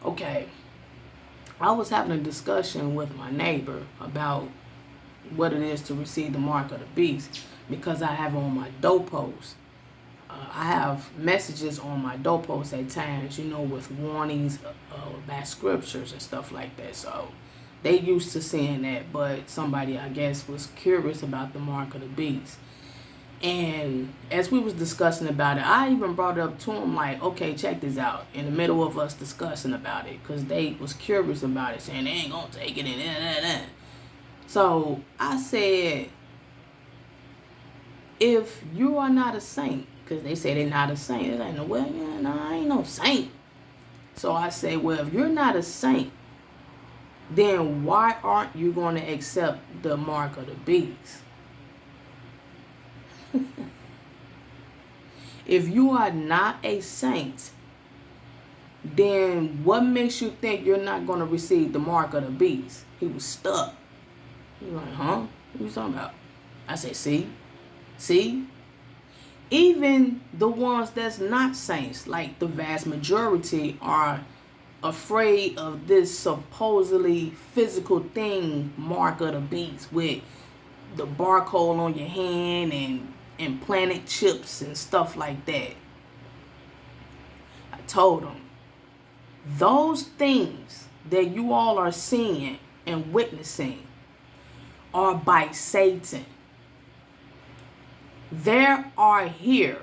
Okay, I was having a discussion with my neighbor about what it is to receive the mark of the beast because I have on my doorpost. I have messages on my doorpost at times, with warnings about scriptures and stuff like that. So they used to seeing that, but somebody, I guess, was curious about the mark of the beast. And as we was discussing about it, I even brought it up to him like, okay, check this out. In the middle of us discussing about it, because they was curious about it, saying they ain't gonna take it and that. So I said, if you are not a saint, because they say they're not a saint, they're like, well, yeah, no, I ain't no saint. So I say, well, if you're not a saint, then why aren't you going to accept the mark of the beast? If you are not a saint, then what makes you think you're not going to receive the mark of the beast? He was stuck. He was like, huh? What you talking about? I said, see? Even the ones that's not saints, like the vast majority, are afraid of this supposedly physical thing, mark of the beast, with the barcode on your hand and implanted chips and stuff like that. I told them, those things that you all are seeing and witnessing are by Satan. They are here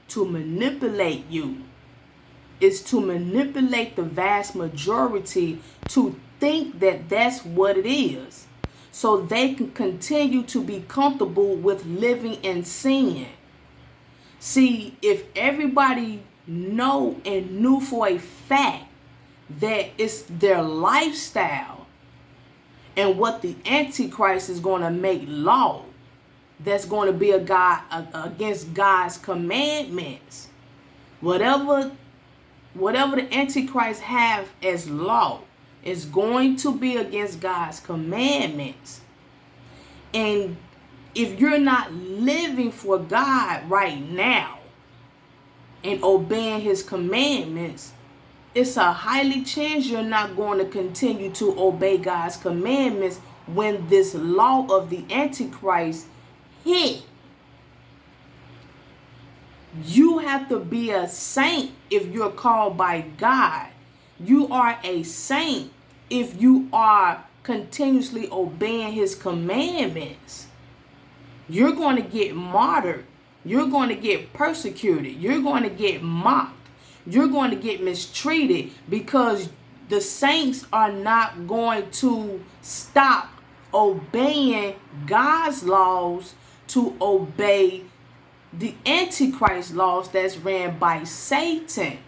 to manipulate you. Is to manipulate the vast majority to think that that's what it is, so they can continue to be comfortable with living in sin. See, if everybody knew for a fact that it's their lifestyle and what the Antichrist is going to make law, that's going to be against God's commandments. Whatever the Antichrist have as law is going to be against God's commandments. And if you're not living for God right now and obeying his commandments, it's a highly chance you're not going to continue to obey God's commandments when this law of the Antichrist hit. You have to be a saint if you're called by God. You are a saint if you are continuously obeying his commandments. You're going to get martyred. You're going to get persecuted. You're going to get mocked. You're going to get mistreated because the saints are not going to stop obeying God's laws to obey the Antichrist laws that's ran by Satan.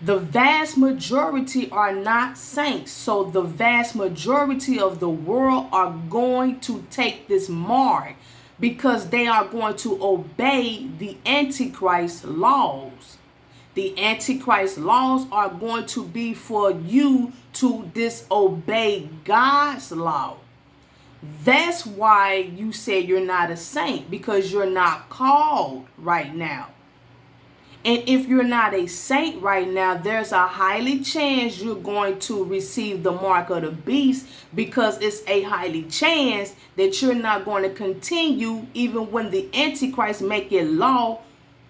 The vast majority are not saints, so the vast majority of the world are going to take this mark because they are going to obey the Antichrist laws. The Antichrist laws are going to be for you to disobey God's law. That's why you say you're not a saint, because you're not called right now. And if you're not a saint right now, there's a highly chance you're going to receive the mark of the beast, because it's a highly chance that you're not going to continue even when the Antichrist make it law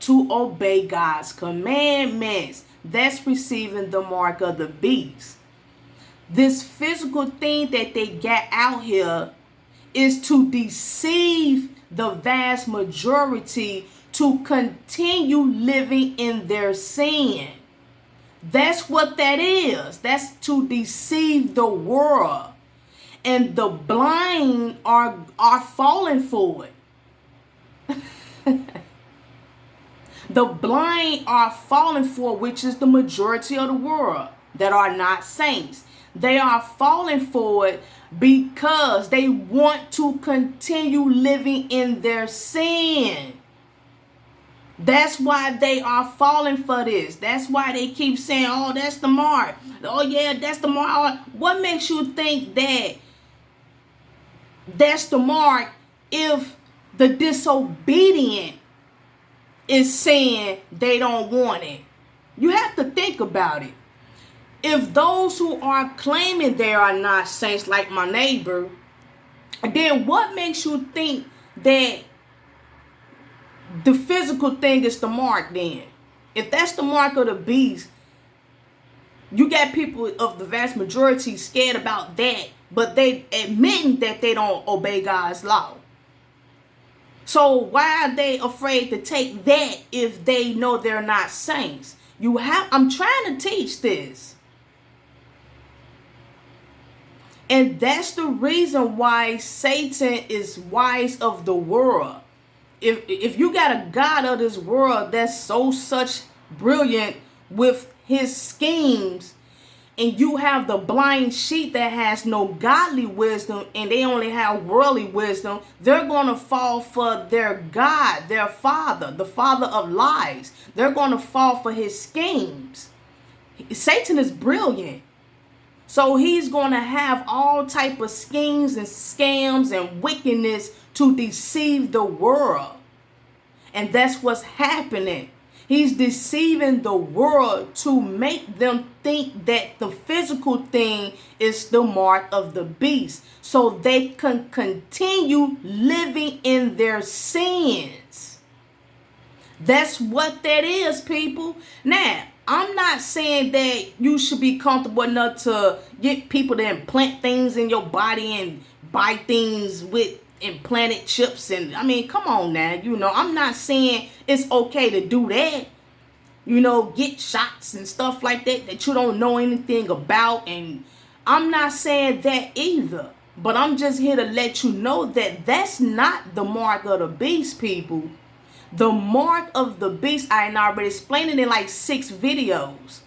to obey God's commandments. That's receiving the mark of the beast. This physical thing that they got out here is to deceive the vast majority to continue living in their sin. That's what that is. That's to deceive the world. And the blind are falling for it. The blind are falling for, which is the majority of the world that are not saints. They are falling for it because they want to continue living in their sin. That's why they are falling for this. That's why they keep saying, oh, that's the mark. Oh, yeah, that's the mark. What makes you think that that's the mark if the disobedient is saying they don't want it. You have to think about it. If those who are claiming they are not saints, like my neighbor, then what makes you think that the physical thing is the mark then? If that's the mark of the beast, you got people of the vast majority scared about that, but they admitting that they don't obey God's law. So why are they afraid to take that if they know they're not saints? I'm trying to teach this. And that's the reason why Satan is wise of the world. If you got a God of this world that's such brilliant with his schemes, and you have the blind sheep that has no godly wisdom and they only have worldly wisdom, they're going to fall for their God, their father, the father of lies. They're going to fall for his schemes. Satan is brilliant. So he's going to have all type of schemes and scams and wickedness to deceive the world. And that's what's happening. He's deceiving the world to make them think that the physical thing is the mark of the beast, so they can continue living in their sins. That's what that is, people. Now, I'm not saying that you should be comfortable enough to get people to implant things in your body and buy things with implanted chips. And I mean, come on now. I'm not saying it's okay to do that. Get shots and stuff like that you don't know anything about. And I'm not saying that either. But I'm just here to let you know that that's not the mark of the beast, people. The mark of the beast, I already explained it in like 6 videos.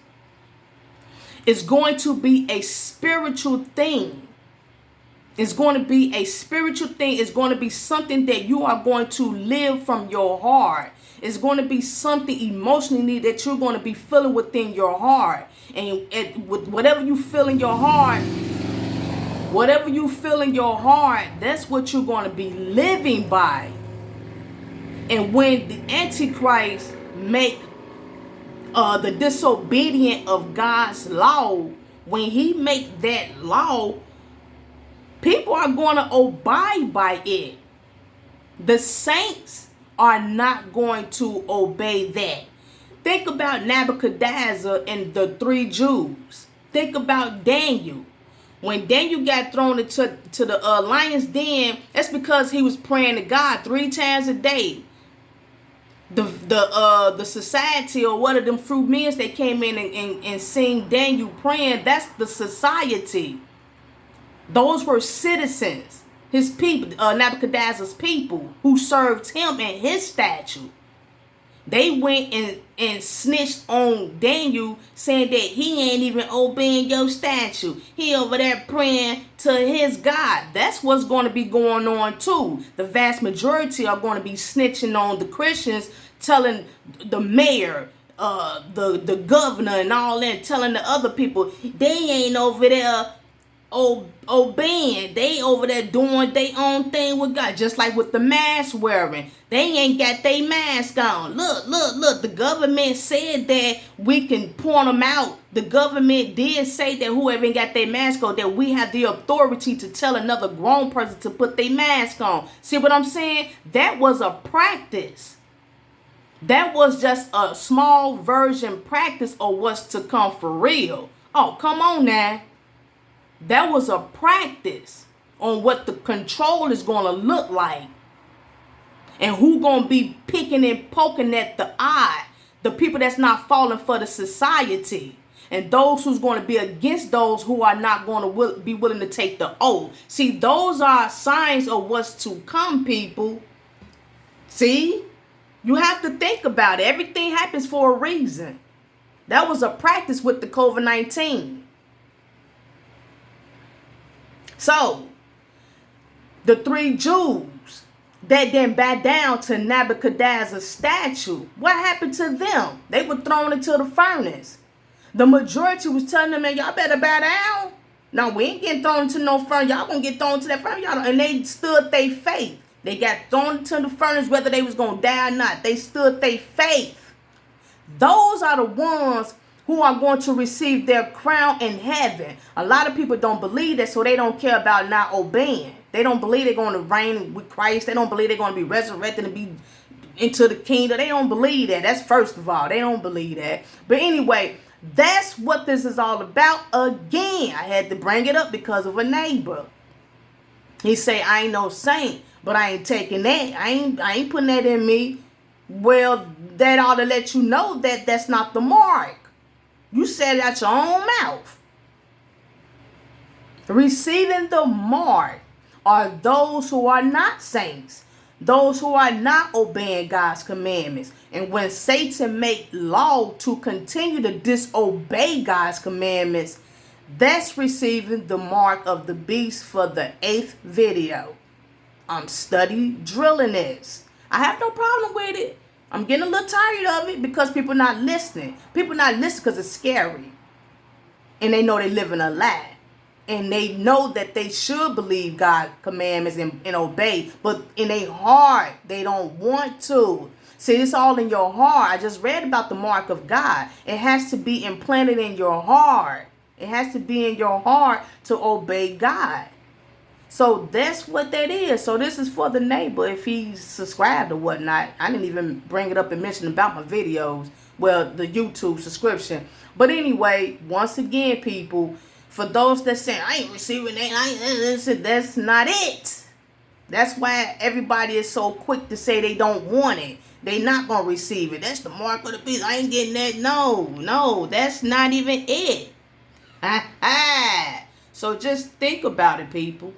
It's going to be a spiritual thing. It's going to be a spiritual thing. It's going to be something that you are going to live from your heart. It's going to be something emotionally that you're going to be feeling within your heart. And with whatever you feel in your heart, that's what you're going to be living by. And when the Antichrist make the disobedient of God's law, when he make that law, people are going to abide by it. The saints are not going to obey that. Think about Nebuchadnezzar and the 3 Jews. Think about Daniel. When Daniel got thrown into the lion's den, that's because he was praying to God 3 times a day. The society, or one of them fruit men that came in and sing Daniel praying, that's the society. Those were citizens, his people, Nebuchadnezzar's people, who served him and his statue. They went and snitched on Daniel, saying that he ain't even obeying your statue. He over there praying to his God. That's what's going to be going on too. The vast majority are going to be snitching on the Christians, telling the mayor, the governor and all that, telling the other people they ain't over there obeying. They over there doing their own thing with God. Just like with the mask wearing. They ain't got their mask on. Look. The government said that we can point them out. The government did say that whoever ain't got their mask on, that we have the authority to tell another grown person to put their mask on. See what I'm saying? That was a practice. That was just a small version practice of what's to come for real. Oh, come on now. That was a practice on what the control is going to look like. And who going to be picking and poking at the eye. The people that's not falling for the society. And those who's going to be against those who are not going to be willing to take the oath. See, those are signs of what's to come, people. See? You have to think about it. Everything happens for a reason. That was a practice with the COVID-19. So, the 3 Jews that didn't bow down to Nebuchadnezzar's statue, what happened to them? They were thrown into the furnace. The majority was telling them, man, y'all better bow down. No, we ain't getting thrown into no furnace. Y'all gonna get thrown into that furnace. And they stood their faith. They got thrown into the furnace whether they was going to die or not. They stood their faith. Those are the ones who are going to receive their crown in heaven. A lot of people don't believe that, so they don't care about not obeying. They don't believe they're going to reign with Christ. They don't believe they're going to be resurrected and be into the kingdom. They don't believe that. That's first of all. They don't believe that. But anyway, that's what this is all about. Again, I had to bring it up because of a neighbor. He say, I ain't no saint, but I ain't taking that. I ain't putting that in me. Well, that ought to let you know that that's not the mark. You said it out your own mouth. Receiving the mark are those who are not saints. Those who are not obeying God's commandments. And when Satan make law to continue to disobey God's commandments, that's receiving the mark of the beast for the 8th video. I'm study drilling this. I have no problem with it. I'm getting a little tired of it because people not listening. People not listening because it's scary. And they know they live in a lie. And they know that they should believe God's commandments and obey. But in their heart, they don't want to. See, it's all in your heart. I just read about the mark of God. It has to be implanted in your heart. It has to be in your heart to obey God. So that's what that is. So this is for the neighbor if he's subscribed or whatnot. I didn't even bring it up and mention about my videos. Well, the YouTube subscription. But anyway, once again, people, for those that say, I ain't receiving that, that's not it. That's why everybody is so quick to say they don't want it. They not going to receive it. That's the mark of the beast. I ain't getting that. No, that's not even it. So just think about it, people.